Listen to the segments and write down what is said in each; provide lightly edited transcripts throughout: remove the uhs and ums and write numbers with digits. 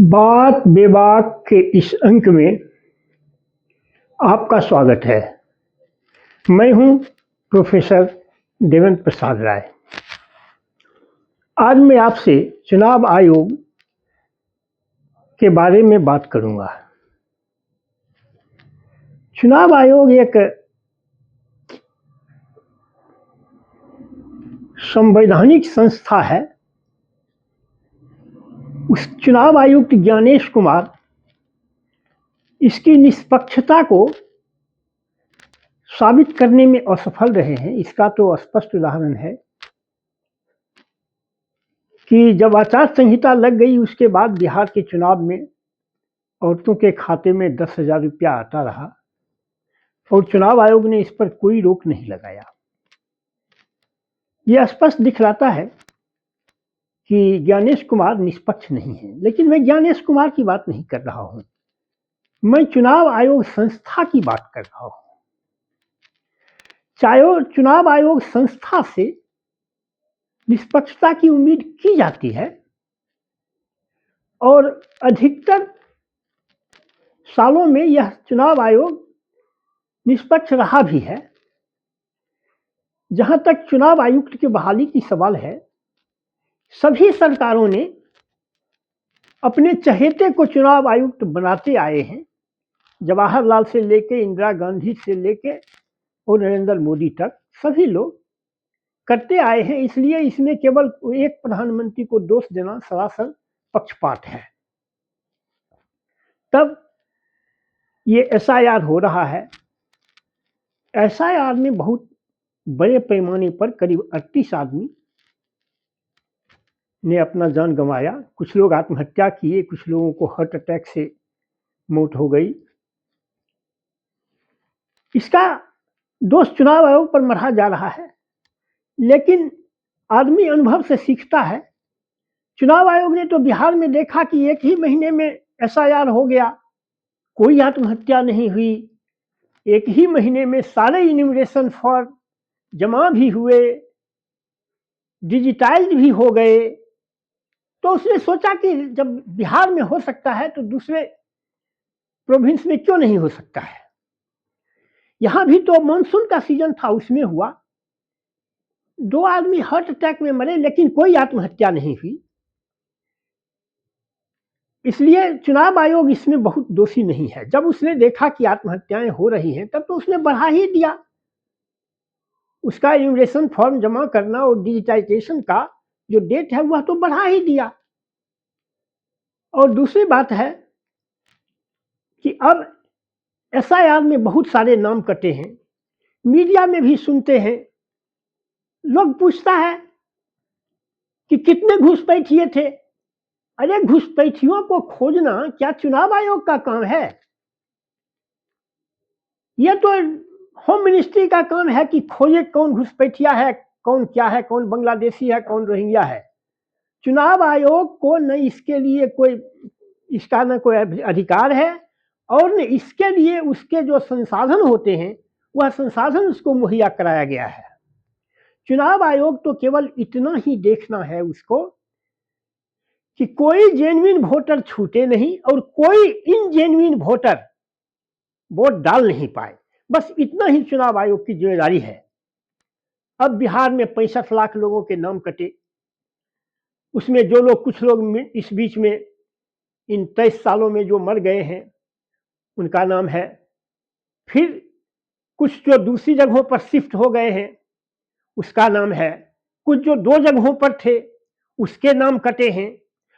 बात बेबाक के इस अंक में आपका स्वागत है। मैं हूं प्रोफेसर देवेंद्र प्रसाद राय। आज मैं आपसे चुनाव आयोग के बारे में बात करूंगा। चुनाव आयोग एक संवैधानिक संस्था है। उस चुनाव आयुक्त ज्ञानेश कुमार इसकी निष्पक्षता को साबित करने में असफल रहे हैं। इसका तो स्पष्ट उदाहरण है कि जब आचार संहिता लग गई उसके बाद बिहार के चुनाव में औरतों के खाते में 10,000 रुपया आता रहा और चुनाव आयोग ने इस पर कोई रोक नहीं लगाया। यह स्पष्ट दिखलाता है कि ज्ञानेश कुमार निष्पक्ष नहीं है। लेकिन मैं ज्ञानेश कुमार की बात नहीं कर रहा हूं, मैं चुनाव आयोग संस्था की बात कर रहा हूं। चाहे चुनाव आयोग संस्था से निष्पक्षता की उम्मीद की जाती है और अधिकतर सालों में यह चुनाव आयोग निष्पक्ष रहा भी है। जहां तक चुनाव आयुक्त की बहाली की सवाल है, सभी सरकारों ने अपने चहेते को चुनाव आयुक्त बनाते आए हैं। जवाहरलाल से लेके इंदिरा गांधी से लेके और नरेंद्र मोदी तक सभी लोग करते आए हैं। इसलिए इसमें केवल एक प्रधानमंत्री को दोष देना सरासर पक्षपात है। तब ये एसआईआर हो रहा है। एसआईआर में बहुत बड़े पैमाने पर करीब 38 आदमी ने अपना जान गंवाया। कुछ लोग आत्महत्या किए, कुछ लोगों को हार्ट अटैक से मौत हो गई। इसका दोष चुनाव आयोग पर मढ़ा जा रहा है, लेकिन आदमी अनुभव से सीखता है। चुनाव आयोग ने तो बिहार में देखा कि एक ही महीने में एसआईआर हो गया, कोई आत्महत्या नहीं हुई। एक ही महीने में सारे इन्यूमरेशन फॉर्म जमा भी हुए, डिजिटाइज भी हो गए। तो उसने सोचा कि जब बिहार में हो सकता है तो दूसरे प्रोविंस में क्यों नहीं हो सकता है। यहां भी तो मानसून का सीजन था, उसमें हुआ। 2 आदमी हार्ट अटैक में मरे, लेकिन कोई आत्महत्या नहीं हुई। इसलिए चुनाव आयोग इसमें बहुत दोषी नहीं है। जब उसने देखा कि आत्महत्याएं हो रही हैं, तब तो उसने बढ़ा ही दिया। उसका इन्यूमरेशन फॉर्म जमा करना और डिजिटाइजेशन का जो डेट है वह तो बढ़ा ही दिया। और दूसरी बात है कि अब एसआईआर में बहुत सारे नाम कटे हैं। मीडिया में भी सुनते हैं, लोग पूछता है कि कितने घुसपैठिए थे। अरे घुसपैठियों को खोजना क्या चुनाव आयोग का काम है? यह तो होम मिनिस्ट्री का काम है कि खोजे कौन घुसपैठिया है, कौन क्या है, कौन बांग्लादेशी है, कौन रोहिंग्या है। चुनाव आयोग को न इसके लिए कोई इसका न कोई अधिकार है और न इसके लिए उसके जो संसाधन होते हैं वह संसाधन उसको मुहैया कराया गया है। चुनाव आयोग तो केवल इतना ही देखना है उसको कि कोई जेन्युइन वोटर छूटे नहीं और कोई इनजेन्युइन वोटर वोट डाल नहीं पाए। बस इतना ही चुनाव आयोग की जिम्मेदारी है। अब बिहार में 65 लाख लोगों के नाम कटे। उसमें जो लोग, कुछ लोग इस बीच में इन 23 सालों में जो मर गए हैं उनका नाम है। फिर कुछ जो दूसरी जगहों पर शिफ्ट हो गए हैं उसका नाम है। कुछ जो 2 जगहों पर थे उसके नाम कटे हैं।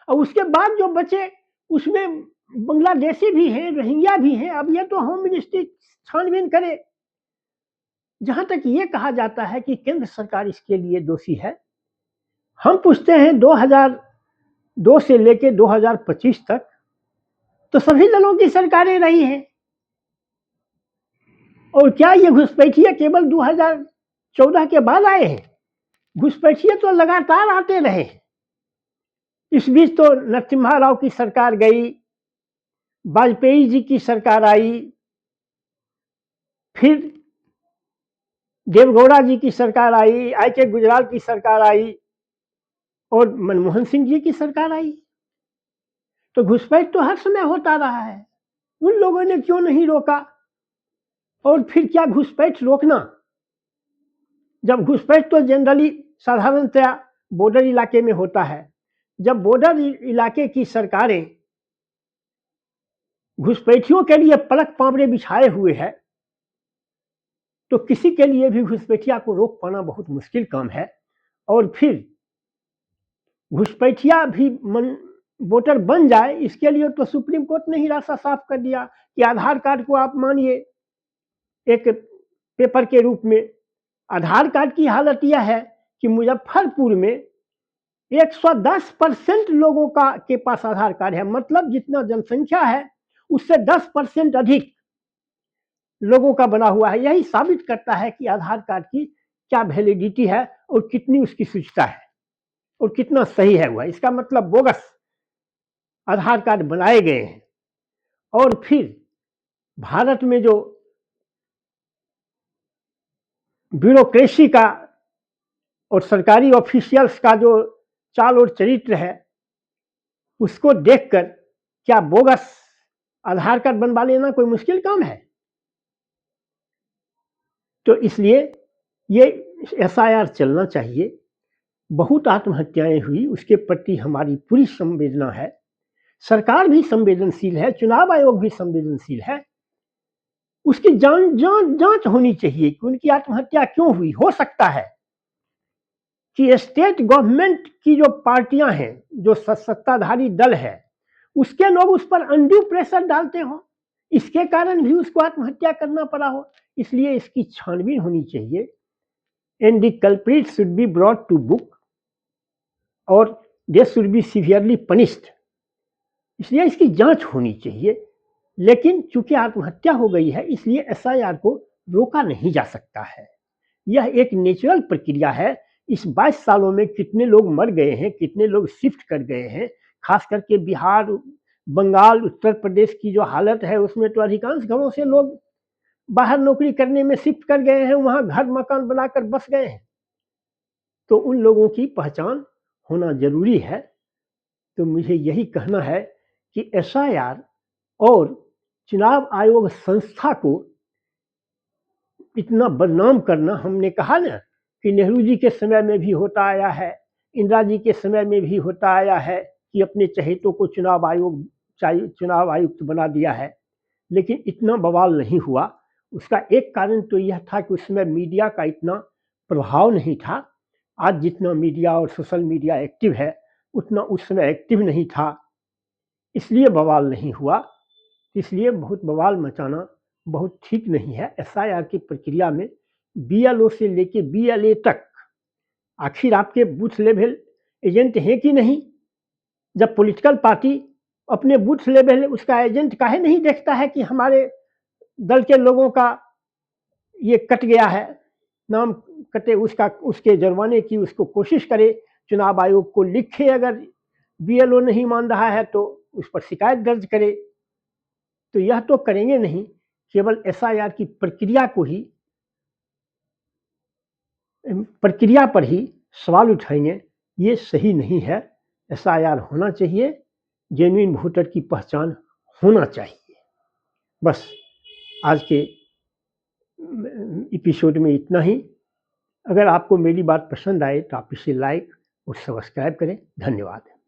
और उसके बाद जो बचे उसमें बांग्लादेशी भी हैं, रोहिंग्या भी हैं। अब ये तो होम मिनिस्ट्री छानबीन करे। जहां तक ये कहा जाता है कि केंद्र सरकार इसके लिए दोषी है, हम पूछते हैं 2002 से लेकर 2025 तक तो सभी दलों की सरकारें रही हैं। और क्या ये घुसपैठिए केवल 2014 के बाद आए हैं? घुसपैठिए तो लगातार आते रहे। इस बीच तो नरसिम्हा राव की सरकार गई, वाजपेयी जी की सरकार आई, फिर देवगौड़ा जी की सरकार आई, आई के गुजराल की सरकार आई। और मनमोहन सिंह जी की सरकार आई, तो घुसपैठ तो हर समय होता रहा है, उन लोगों ने क्यों नहीं रोका? और फिर क्या घुसपैठ रोकना, जब घुसपैठ तो जनरली साधारणतया बॉर्डर इलाके में होता है, जब बॉर्डर इलाके की सरकारें घुसपैठियों के लिए पलक पावड़े बिछाए हुए है, तो किसी के लिए भी घुसपैठिया को रोक पाना बहुत मुश्किल काम है। और फिर घुसपैठिया भी वोटर बन जाए, इसके लिए तो सुप्रीम कोर्ट ने ही रास्ता साफ कर दिया कि आधार कार्ड को आप मानिए एक पेपर के रूप में। आधार कार्ड की हालत यह है कि मुजफ्फरपुर में 110% लोगों का के पास आधार कार्ड है, मतलब जितना जनसंख्या है उससे 10% अधिक लोगों का बना हुआ है। यही साबित करता है कि आधार कार्ड की क्या वैलिडिटी है और कितनी उसकी शुद्धता है और कितना सही है वह। इसका मतलब बोगस आधार कार्ड बनाए गए हैं। और फिर भारत में जो ब्यूरोक्रेसी का और सरकारी ऑफिशियल्स का जो चाल और चरित्र है, उसको देखकर क्या बोगस आधार कार्ड बनवा लेना कोई मुश्किल काम है? तो इसलिए ये एसआईआर चलना चाहिए। बहुत आत्महत्याएं हुई, उसके प्रति हमारी पूरी संवेदना है। सरकार भी संवेदनशील है, चुनाव आयोग भी संवेदनशील है। उसकी जांच होनी चाहिए कि उनकी आत्महत्या क्यों हुई। हो सकता है कि स्टेट गवर्नमेंट की जो पार्टियां हैं, जो सत्ताधारी दल है, उसके लोग उस पर अनड्यू प्रेशर डालते हो, इसके कारण भी उसको आत्महत्या करना पड़ा हो। इसलिए इसकी छानबीन होनी चाहिए and the culprit should be brought to book और they should be severely punished. इसलिए इसकी जांच होनी चाहिए। लेकिन चूंकि आत्महत्या हो गई है, इसलिए एसआईआर को रोका नहीं जा सकता है। यह एक नेचुरल प्रक्रिया है। इस 22 सालों में कितने लोग मर गए हैं, कितने लोग शिफ्ट कर गए हैं। खास करके बिहार, बंगाल, उत्तर प्रदेश की जो हालत है, उसमें तो अधिकांश घरों से लोग बाहर नौकरी करने में शिफ्ट कर गए हैं, वहां घर मकान बनाकर बस गए हैं। तो उन लोगों की पहचान होना जरूरी है। तो मुझे यही कहना है कि एसआईआर और चुनाव आयोग संस्था को इतना बदनाम करना, हमने कहा ना कि नेहरू जी के समय में भी होता आया है, इंदिरा जी के समय में भी होता आया है कि अपने चहेतों को चुनाव आयुक्त बना दिया है, लेकिन इतना बवाल नहीं हुआ। उसका एक कारण तो यह था कि उसमें मीडिया का इतना प्रभाव नहीं था। आज जितना मीडिया और सोशल मीडिया एक्टिव है, उतना उस समय एक्टिव नहीं था, इसलिए बवाल नहीं हुआ। इसलिए बहुत बवाल मचाना बहुत ठीक नहीं है। एसआईआर की प्रक्रिया में बीएलओ से लेके बीएलए तक आखिर आपके बूथ लेवल एजेंट हैं कि नहीं? जब पॉलिटिकल पार्टी अपने बूथ लेवल उसका एजेंट काहे नहीं देखता है कि हमारे दल के लोगों का ये कट गया है, नाम कटे, उसका उसके जुर्माने की उसको कोशिश करे, चुनाव आयोग को लिखे, अगर बीएलओ नहीं मान रहा है तो उस पर शिकायत दर्ज करे। तो यह तो करेंगे नहीं, केवल एसआईआर की प्रक्रिया पर ही सवाल उठाएंगे, ये सही नहीं है। एसआईआर होना चाहिए, जेन्युइन वोटर की पहचान होना चाहिए। बस आज के एपिसोड में इतना ही। अगर आपको मेरी बात पसंद आए तो आप इसे लाइक और सब्सक्राइब करें। धन्यवाद।